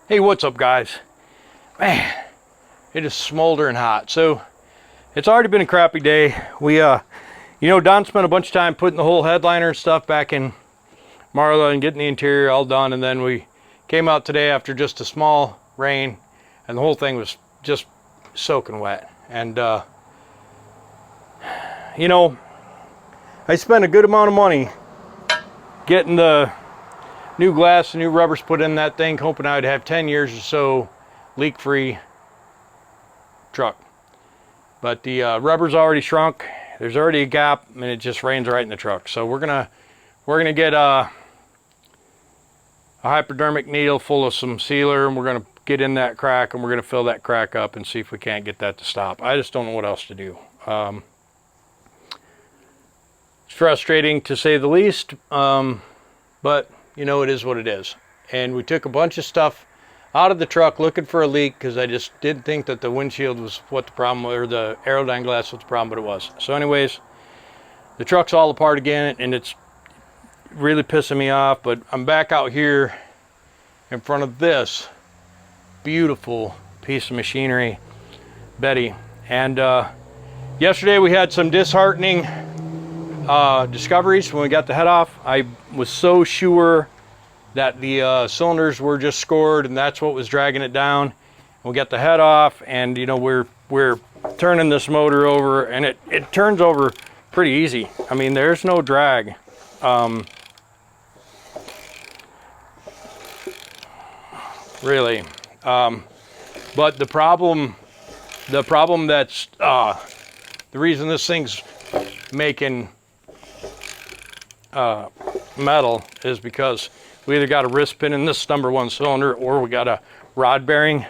Hey, what's up, guys? Man, it is smoldering hot. So it's already been a crappy day. Don spent a bunch of time putting the whole headliner and stuff back in Marla and getting the interior all done, and then we came out today after just a small rain, and the whole thing was just soaking wet. And I spent a good amount of money getting the new glass and new rubbers put in that thing, hoping I'd have 10 years or so leak-free truck. But the rubber's already shrunk. There's already a gap, and it just rains right in the truck. So we're gonna get a hypodermic needle full of some sealer, and we're gonna get in that crack, and we're gonna fill that crack up and see if we can't get that to stop. I just don't know what else to do. It's frustrating to say the least, but it is what it is. And we took a bunch of stuff out of the truck looking for a leak because I just didn't think that the windshield was what the problem, or the aerodyne glass was the problem, but it was. So anyways, the truck's all apart again, and it's really pissing me off, but I'm back out here in front of this beautiful piece of machinery, Betty. And yesterday we had some disheartening discoveries when we got the head off. I was so sure that the cylinders were just scored and that's what was dragging it down. We got the head off, and we're turning this motor over, and it turns over pretty easy. I mean, there's no drag. Really. But the problem that's the reason this thing's making metal is because we either got a wrist pin in this number one cylinder, or we got a rod bearing.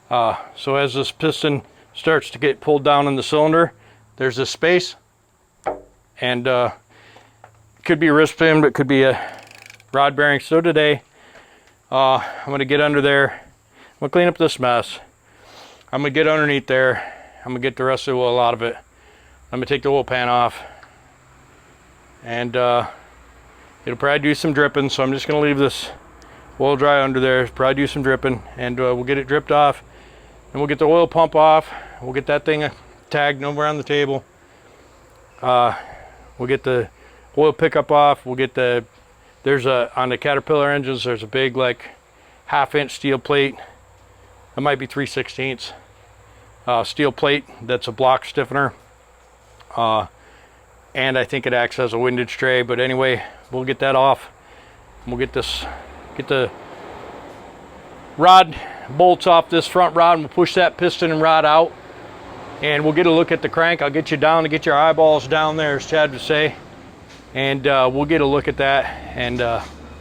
So as this piston starts to get pulled down in the cylinder, there's this space, and it could be a wrist pin, but it could be a rod bearing. So today I'm going to get under there. I'm going to clean up this mess. I'm going to get underneath there. I'm going to get the rest of the oil out of it. I'm going to take the oil pan off, and it'll probably do some dripping, so I'm just going to leave this oil dry under there. Probably do some dripping, and we'll get it dripped off, and we'll get the oil pump off. We'll get that thing tagged over on the table. We'll get the oil pickup off. We'll get on the Caterpillar engines, there's a big, like, 1/2-inch steel plate. That might be 3/16 steel plate that's a block stiffener. And I think it acts as a windage tray, but anyway, we'll get that off. We'll get the rod bolts off this front rod, and we'll push that piston and rod out, and we'll get a look at the crank. I'll get you down to get your eyeballs down there, as Chad would say, and we'll get a look at that, and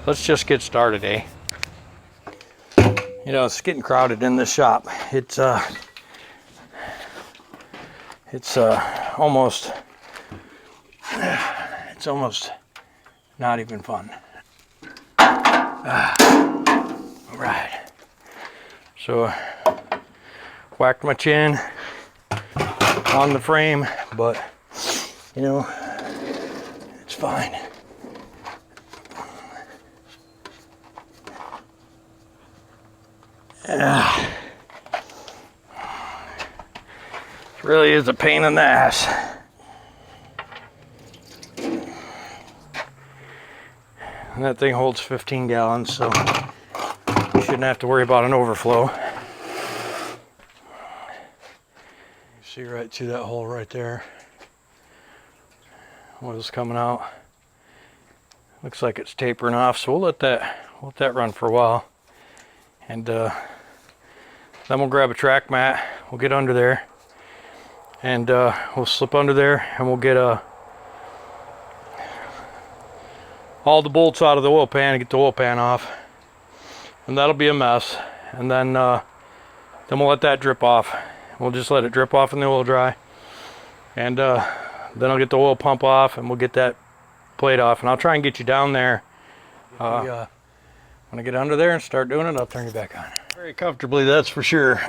let's just get started, eh? It's getting crowded in this shop. It's almost not even fun. All right. So whacked my chin on the frame, but it's fine. It really is a pain in the ass. And that thing holds 15 gallons, so you shouldn't have to worry about an overflow. You see right through that hole right there. Oil's coming out. Looks like it's tapering off, so we'll let that run for a while. And then we'll grab a track mat. We'll get under there, and we'll slip under there, and we'll get all the bolts out of the oil pan and get the oil pan off, and that'll be a mess. And then we'll let that drip off. We'll just let it drip off in the oil dry, and then I'll get the oil pump off, and we'll get that plate off, and I'll try and get you down there. When I get under there and start doing it, I'll turn you back on. Very comfortably, that's for sure.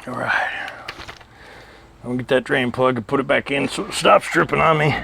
All right. I'm gonna get that drain plug and put it back in so it stops dripping on me.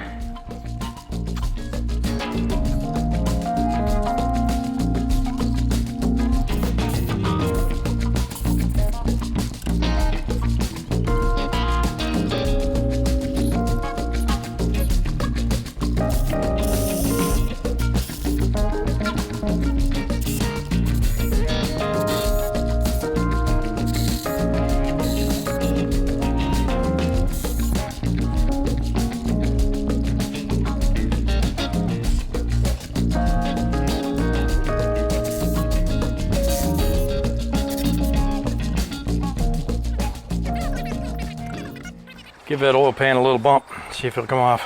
Give that oil pan a little bump, see if it'll come off.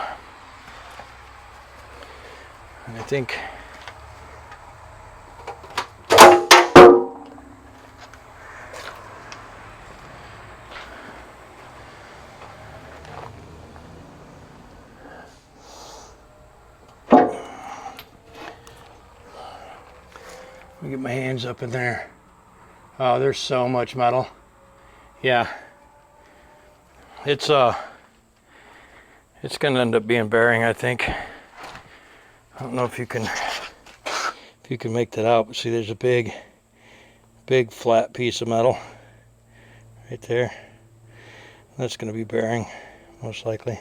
And I think let me get my hands up in there. Oh, there's so much metal. Yeah. It's gonna end up being bearing, I think. I don't know if you can make that out, but see there's a big flat piece of metal right there. That's gonna be bearing, most likely.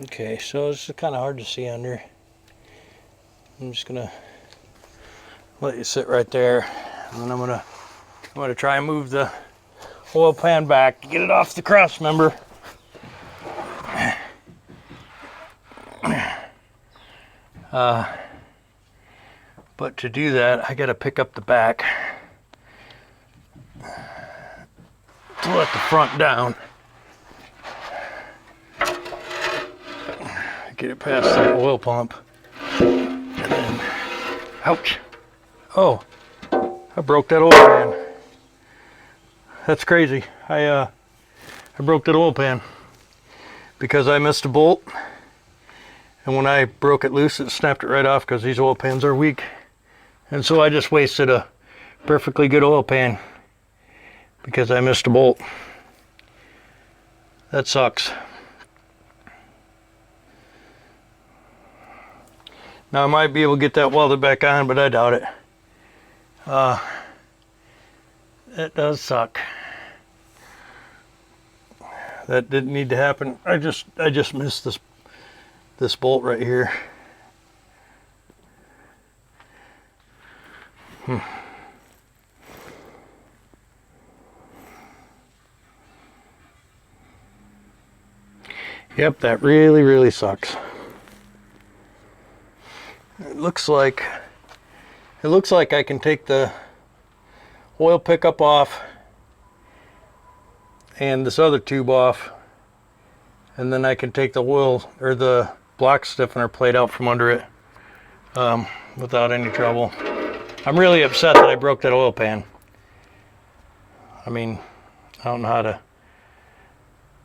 Okay, so this is kind of hard to see under. I'm just gonna let you sit right there, and then I'm gonna try and move the oil pan back to get it off the cross member. But to do that, I gotta pick up the back to let the front down. Get it past the oil pump. And then, ouch. Oh, I broke that oil pan. That's crazy. I broke that oil pan because I missed a bolt, and when I broke it loose, it snapped it right off because these oil pans are weak. And so I just wasted a perfectly good oil pan because I missed a bolt. That sucks. Now I might be able to get that welded back on, but I doubt it. That does suck. That didn't need to happen. I just missed this bolt right here. Yep, that really sucks. It looks like I can take the oil pickup off and this other tube off, and then I can take the oil or the block stiffener plate out from under it without any trouble. I'm really upset that I broke that oil pan. I mean, I don't know how to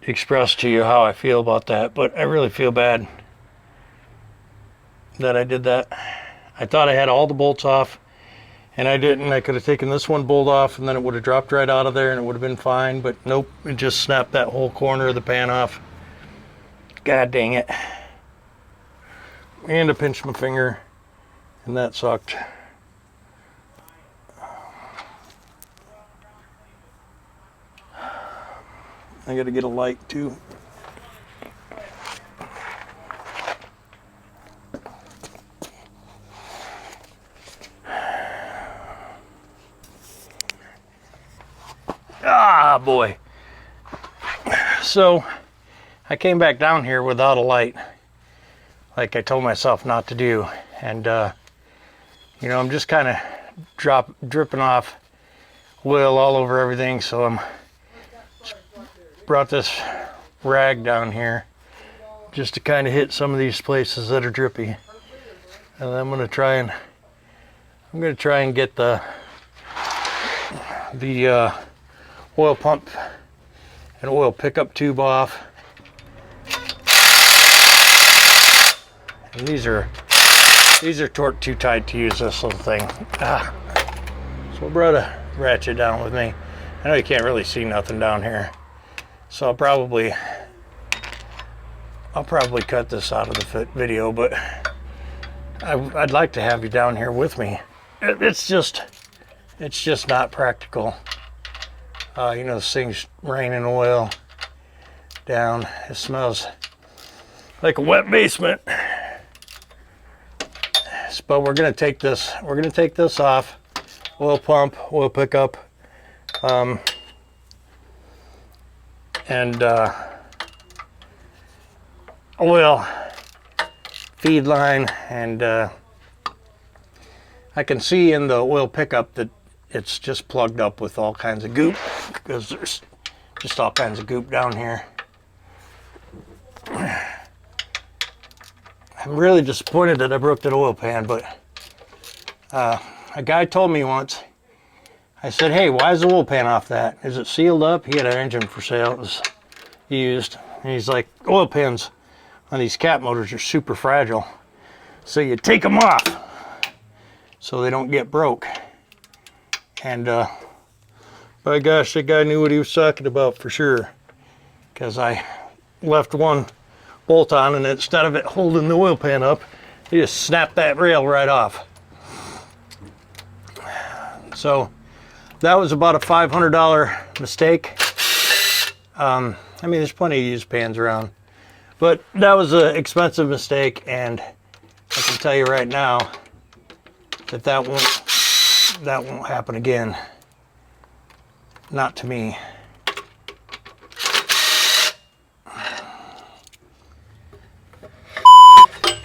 express to you how I feel about that, but I really feel bad that I did that. I thought I had all the bolts off, and I didn't. I could have taken this one bolt off, and then it would have dropped right out of there, and it would have been fine, but nope, it just snapped that whole corner of the pan off. God dang it. And I pinched my finger, and that sucked. I gotta get a light too. Ah, boy. So I came back down here without a light, like I told myself not to do, and you know, I'm just kind of dripping off oil all over everything, so I'm brought this rag down here just to kind of hit some of these places that are drippy, and I'm going to try and get the oil pump and oil pickup tube off. And these are torqued too tight to use this little thing. So I brought a ratchet down with me. I know you can't really see nothing down here, so I'll probably cut this out of the video, but I'd like to have you down here with me. It's just not practical. You know, this thing's raining oil down. It smells like a wet basement. But we're gonna take this off. Oil pump, oil pickup, and oil feed line, and I can see in the oil pickup that it's just plugged up with all kinds of goop, because there's just all kinds of goop down here. I'm really disappointed that I broke that oil pan, but a guy told me once, I said, hey, why is the oil pan off that? Is it sealed up? He had an engine for sale. It was used. And he's like, oil pans on these cat motors are super fragile. So you take them off so they don't get broke. And by gosh, that guy knew what he was talking about for sure. Because I left one bolt on, and instead of it holding the oil pan up, he just snapped that rail right off. So that was about a $500 mistake. I mean, there's plenty of used pans around, but that was an expensive mistake, and I can tell you right now that that won't happen again. Not to me.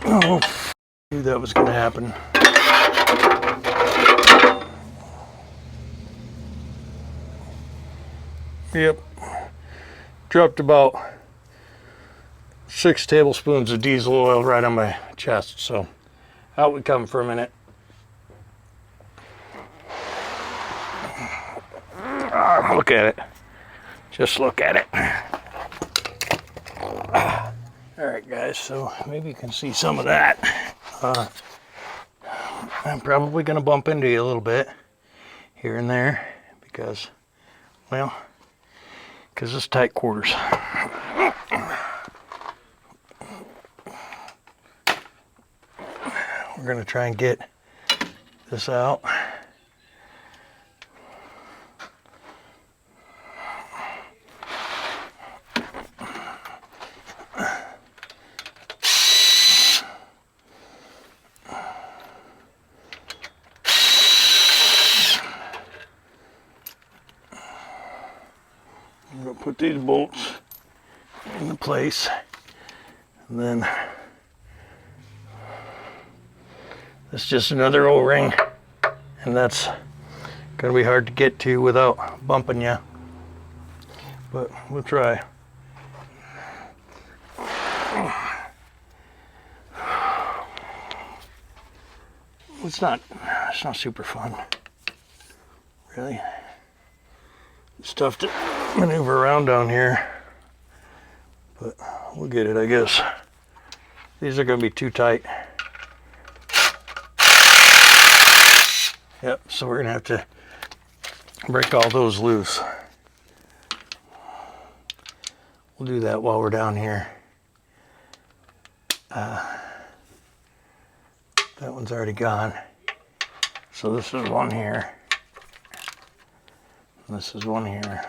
Oh, I knew that was going to happen. Yep, dropped about 6 tablespoons of diesel oil right on my chest, so out we come for a minute. Look at it. Just look at it. Alright guys, so maybe you can see some of that. I'm probably going to bump into you a little bit here and there because, well, because it's tight quarters. We're going to try and get this out. I'm going to put these bolts into place, and then it's just another O-ring, and that's going to be hard to get to without bumping you, but we'll try. It's not super fun, really. It's tough to maneuver around down here, but we'll get it, I guess. These are going to be too tight. Yep, so we're going to have to break all those loose. We'll do that while we're down here. That one's already gone. So this is one here. This is one here.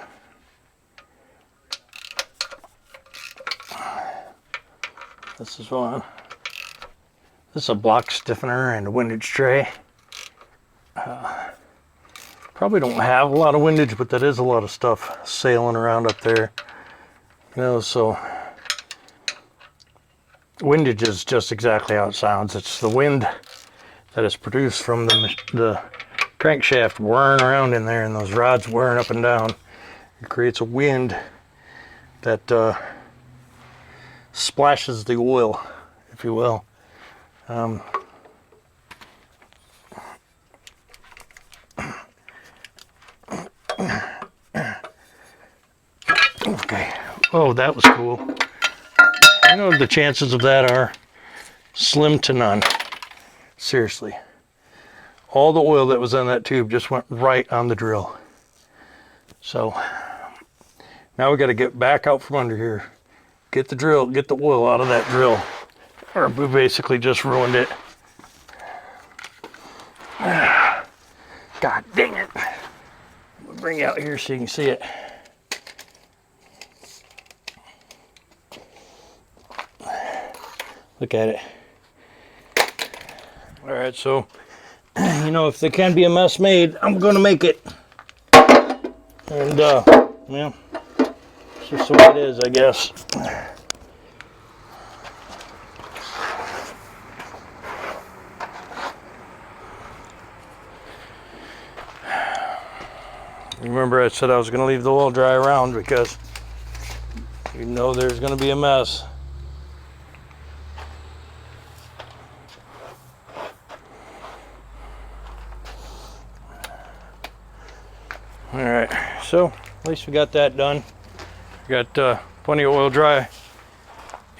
This is one. This is a block stiffener and a windage tray. Probably don't have a lot of windage, but that is a lot of stuff sailing around up there. You know, so windage is just exactly how it sounds. It's the wind that is produced from the crankshaft whirring around in there, and those rods whirring up and down. It creates a wind that splashes the oil, if you will. Okay. Oh, that was cool. You know, the chances of that are slim to none. Seriously. all the oil that was in that tube just went right on the drill. So now we got to get back out from under here, get the drill, get the oil out of that drill, or we basically just ruined it. God dang it. We'll bring it out here so you can see it. Look at it. All right, so, you know, if there can be a mess made, I'm gonna make it. And, yeah, it's just the way it is, I guess. Remember I said I was gonna leave the oil dry around because you know there's gonna be a mess. All right, so at least we got that done. We got plenty of oil dry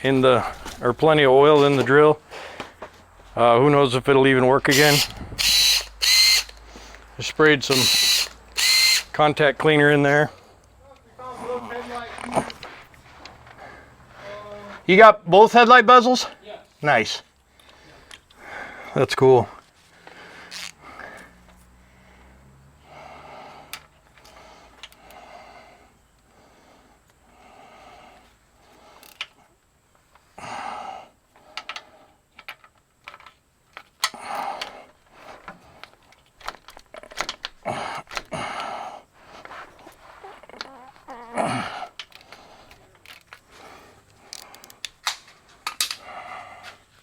in the, or plenty of oil in the drill. Who knows if it'll even work again. I sprayed some contact cleaner in there. You got both headlight bezels? Yeah. Nice. That's cool.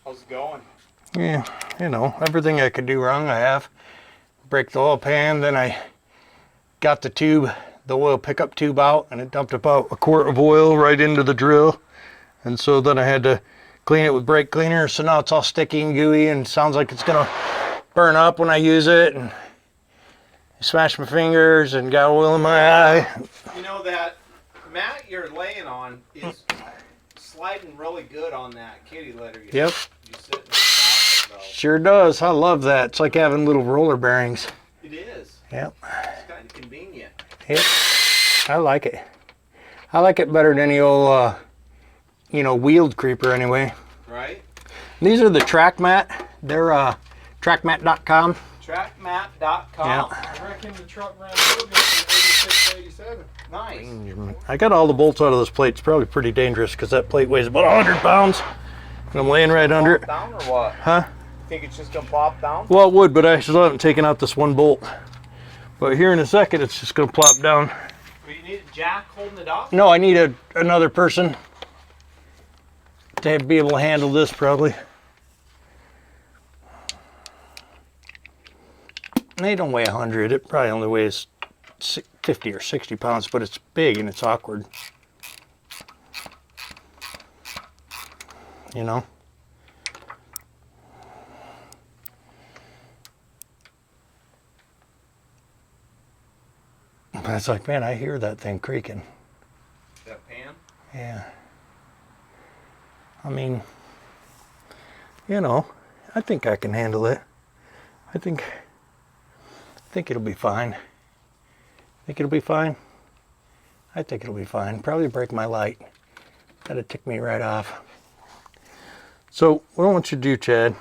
How's it going? Yeah, you know, everything I could do wrong I have. Break the oil pan, then I got the tube, the oil pickup tube out, and it dumped about a quart of oil right into the drill. And so then I had to clean it with brake cleaner, so now it's all sticky and gooey and sounds like it's gonna burn up when I use it. And I smashed my fingers and got oil in my eye. You know, that mat you're laying on is sliding really good on that kitty litter. Yep. You sit in the top of, Sure does. I love that. It's like having little roller bearings. It is. Yep. It's kind of convenient. Yep. I like it. I like it better than any old, you know, wheeled creeper anyway. Right? These are the track mat. They're trackmat.com. Trackmat.com. Yeah. I reckon the truck ran good from 86 to 87. Nice. I got all the bolts out of this plate. It's probably pretty dangerous because that plate weighs about 100 pounds. And I'm laying right under it. Down or what? Huh? Think it's just gonna pop down? Well, it would, but I still haven't taken out this one bolt. But here in a second, it's just going to plop down. Well, you need a jack holding it up? No, I need another person to be able to handle this probably. They don't weigh 100. It probably only weighs 50 or 60 pounds, but it's big and it's awkward. You know? But it's like, man, I hear that thing creaking. That pan? Yeah. I mean, you know, I think I can handle it. I think it'll be fine. Think it'll be fine? I think it'll be fine. Probably break my light. That'd tick me right off. So what I want you to do, Chad,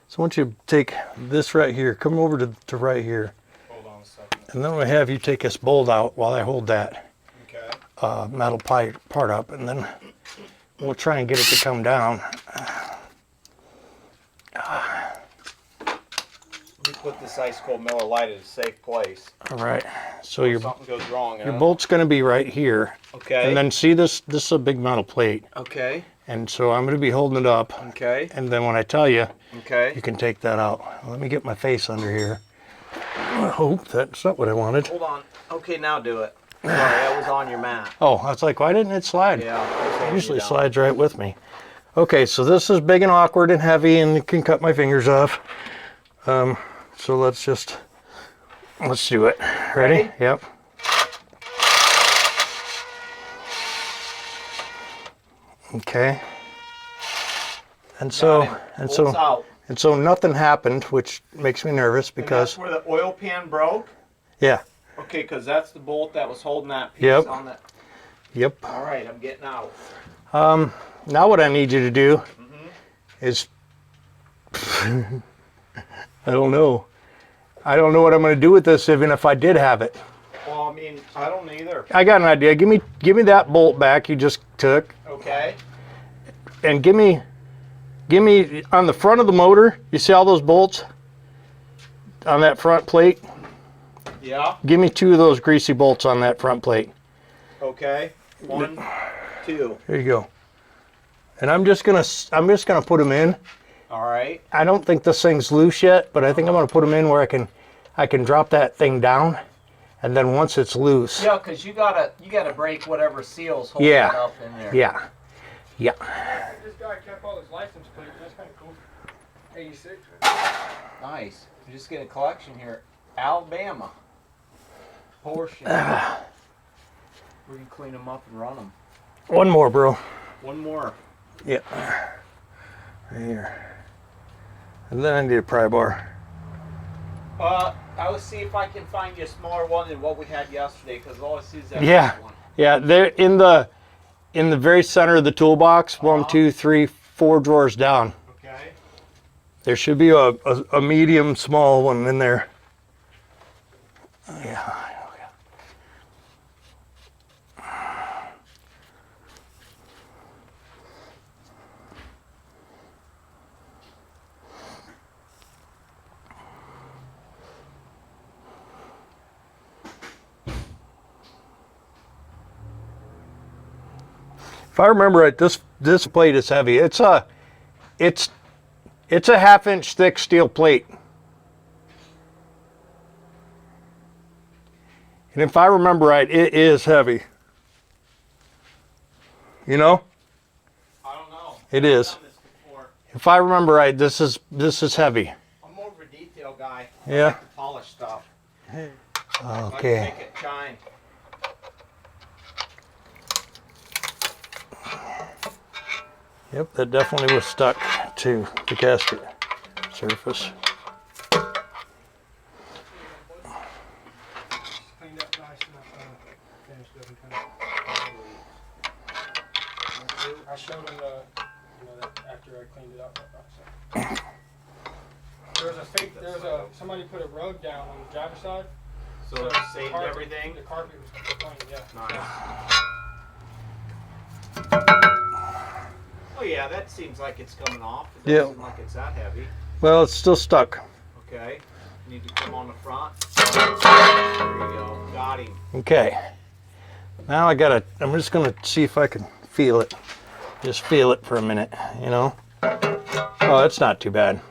so I want you to take this right here, come over to right here. Hold on a second. And then we have you take this bolt out while I hold that Okay. metal part up, and then we'll try and get it to come down. Let me put this ice cold Miller Lite at a safe place. All right, so your Something goes wrong. bolt's going to be right here. Okay. And then see this is a big metal plate. Okay. And so I'm going to be holding it up. Okay. And then when I tell you, Okay. you can take that out. Let me get my face under here. I hope that's not what I wanted. Hold on. Okay, now do it. Sorry, I was on your mat. Oh, I was like, why didn't it slide? Yeah. It usually slides right with me. Okay, so this is big and awkward and heavy and it can cut my fingers off. So let's do it. Ready? Yep. Okay. And so And so nothing happened, which makes me nervous And because, that's where the oil pan broke? yeah, Okay, because that's the bolt that was holding that piece Yep. on that. yep. All right, I'm getting out. Now what I need you to do is, I don't know. I don't know what I'm going to do with this even if I did have it. Well, I mean, I don't either. I got an idea. Give me that bolt back you just took, Okay. and give me on the front of the motor. You see all those bolts on that front plate? Yeah. Give me 2 of those greasy bolts on that front plate. Okay. 1, 2. There you go. And I'm just gonna put them in. All right. I don't think this thing's loose yet, but I think I'm gonna put them in where I can drop that thing down, and then once it's loose. Yeah, because you gotta break whatever seals holding Yeah. it up in there. Yeah. Yeah. This guy kept all his license plates. That's kind of cool. 86. Nice. You're just getting a collection here. Alabama. Portion. We can clean them up and run them. One more, bro. One more. Yeah. Right here. And then I need a pry bar. I will see if I can find you a smaller one than what we had yesterday, because all I see is that Yeah. big one. Yeah, they're in the very center of the toolbox. 1, 2, 3, 4 drawers down. Okay. There should be a medium small one in there. Yeah. If I remember right, this plate is heavy. It's a 1/2 inch thick steel plate. And if I remember right, it is heavy. You know? I don't know. It is. I've done this before. If I remember right, this is heavy. I'm more of a detail guy. I Yeah. like to polish stuff. I like to Okay. make it shine. Yep, that definitely was stuck to the gasket surface. Cleaned up nice enough. Finished up and kind of. I showed him that after I cleaned it up. Somebody put a rug down on the driver's side. So it the saved carpet- everything. The carpet was clean, yeah. Nice. Oh yeah, that seems like it's coming off. It Yeah. doesn't seem like it's that heavy. Well, it's still stuck. Okay. Need to come on the front. There you go. Got him. Okay. Now I'm just gonna see if I can feel it. Just feel it for a minute, you know? Oh, that's not too bad.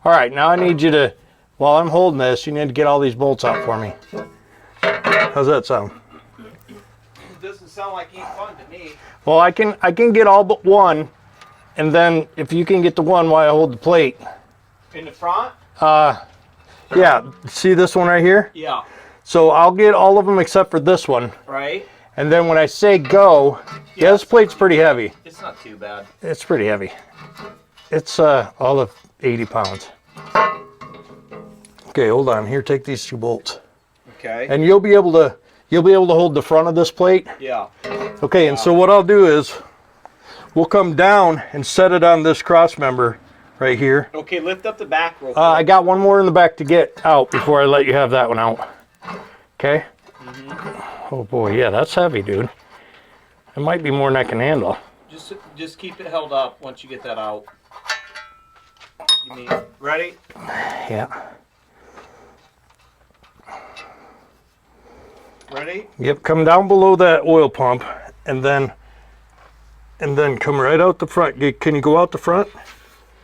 All right, now I need you to, while I'm holding this, you need to get all these bolts out for me. How's that sound? It doesn't sound like any fun to me. Well, I can get all but one, and then if you can get the one while I hold the plate. In the front? Yeah, see this one right here? Yeah. So I'll get all of them except for this one. Right? And then when I say go, yeah, this plate's pretty heavy. It's not too bad. It's pretty heavy. It's all of 80 pounds. Okay, hold on. Here, take these 2 bolts. Okay. And you'll be able to hold the front of this plate. Yeah. Okay, and so what I'll do is we'll come down and set it on this cross member right here. Okay, lift up the back real quick. I got one more in the back to get out before I let you have that one out. Okay? Oh boy, yeah, that's heavy, dude. It might be more than I can handle. Just keep it held up once you get that out. You mean ready? Yeah. Ready? Yep, come down below that oil pump and then come right out the front. Can you go out the front?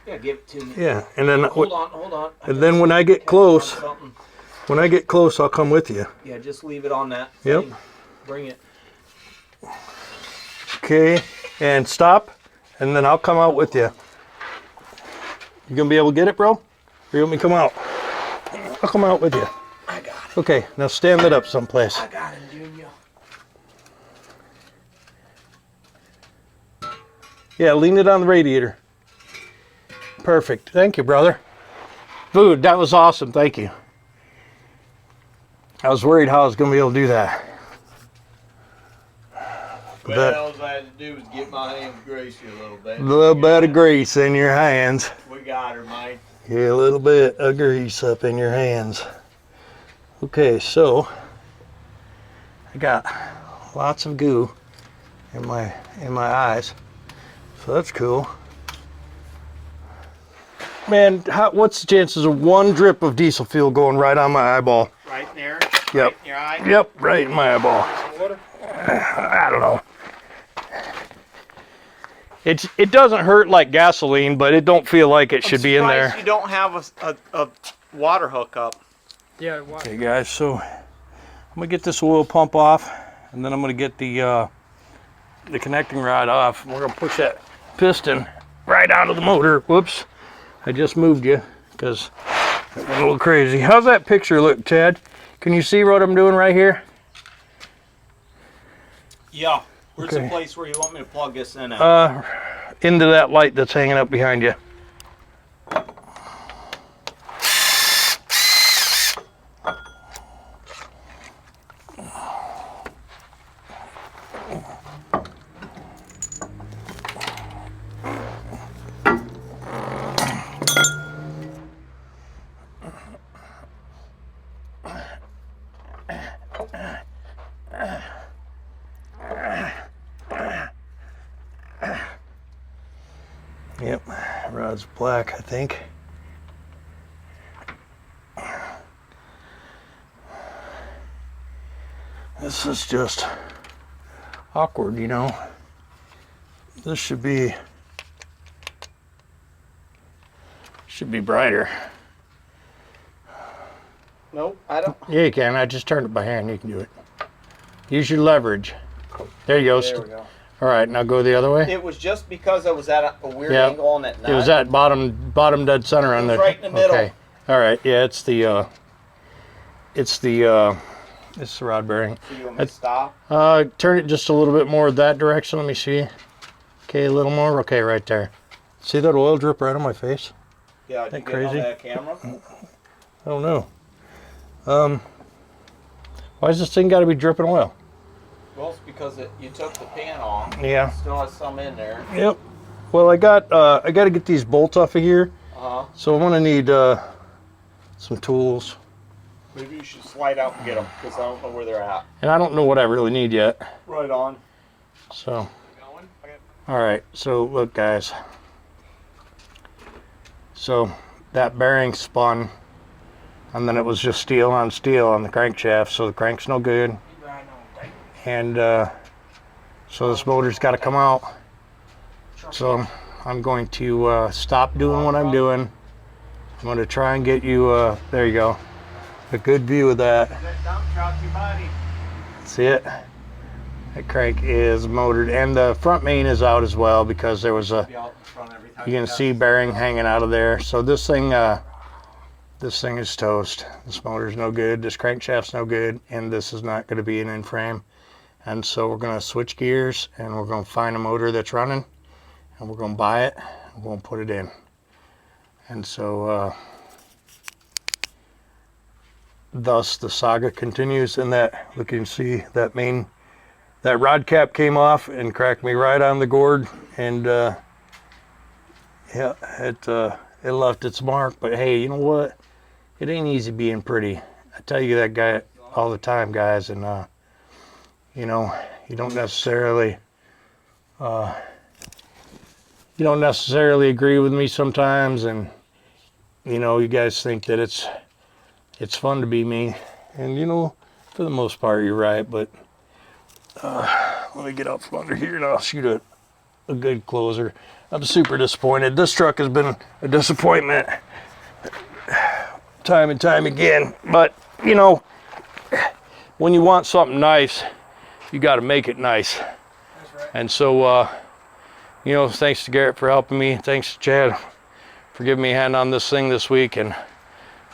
Yeah, give it to me. Yeah, and then Hold on. and then when I get close, Something. I'll come with you. Yeah, just leave it on that. Yep. thing. Bring it. Okay, and stop, and then I'll come out with you. You gonna be able to get it, bro? Or you want me to come out? I'll come out with you. I got it. Okay, now stand it up someplace. I got it, Junior. Yeah, lean it on the radiator. Perfect. Thank you, brother. Food, that was awesome. Thank you. I was worried how I was going to be able to do that. Well, all I had to do was get my hands greasy a little bit. A little bit of grease in your hands. We got her, mate. Yeah, a little bit of grease up in your hands. Okay, so I got lots of goo in my eyes, so that's cool. Man, what's the chances of one drip of diesel fuel going right on my eyeball? Right there. Yep. Right in your eye. Yep, right in my eyeball. Water? I don't know. It doesn't hurt like gasoline, but it don't feel like it should be in there. You don't have a water hookup. Yeah, water. Okay, guys, so I'm gonna get this oil pump off, and then I'm gonna get the connecting rod off. We're gonna push that piston right out of the motor. Whoops, I just moved you because it went a little crazy. How's that picture look, Chad? Can you see what I'm doing right here? Yeah. Where's Okay. the place where you want me to plug this in at? Into that light that's hanging up behind you. Yep, rod's black, I think. This is just awkward, you know. This should be brighter. Nope, I don't. Yeah, you can. I just turned it by hand. You can do it. Use your leverage. There you go. There we go. All right, now go the other way. It was just because I was at a weird Yeah. angle on that nut. It was at bottom dead center on It was the. right in the middle. Okay. All right. Yeah, it's the rod bearing. So you want me to stop? Turn it just a little bit more that direction. Let me see. Okay, a little more. Okay, right there. See that oil drip right on my face? Yeah, did That you get it on crazy? that camera? I don't know. Why does this thing got to be dripping oil? Well, it's because you took the pan off. Yeah. Still has some in there. Yep. Well, I got to get these bolts off of here, so I'm gonna need some tools, Maybe you should slide out and get them because I don't know where they're at. and I don't know what I really need yet. Right on. So, Going? Okay. all right. So look, guys. So that bearing spun, and then it was just steel on steel on the crankshaft. So the crank's no good, and so this motor's got to come out. So I'm going to stop doing what I'm doing. I'm going to try and get you, there you go, a good view of that. That dump truck, your buddy. See it? That crank is motored, and the front main is out as well because there was a, Be out in front every time you can see bearing hanging out of there. So this thing is toast. This motor's no good, this crankshaft's no good, and this is not going to be an in-frame. And so we're going to switch gears, and we're going to find a motor that's running, and we're going to buy it, and we're going to put it in. And so thus the saga continues, and that, look, you can see that that rod cap came off and cracked me right on the gourd, and yeah, it left its mark. But hey, you know what? It ain't easy being pretty. I tell you that guy all the time, guys, and you know, you don't necessarily agree with me sometimes, and you know, you guys think that it's fun to be me, and you know, for the most part, you're right. But let me get out from under here and I'll shoot a good closer. I'm super disappointed. This truck has been a disappointment time and time again. But you know, when you want something nice, you got to make it nice. That's right. And so, you know, thanks to Garrett for helping me. Thanks to Chad for giving me a hand on this thing this week, and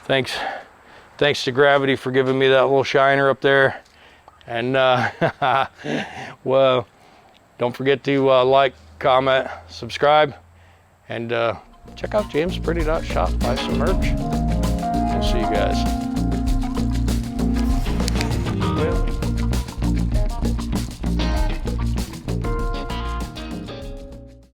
thanks to Gravity for giving me that little shiner up there. And well, don't forget to like, comment, subscribe, and check out jamespretty.shop, buy some merch. We'll see you guys.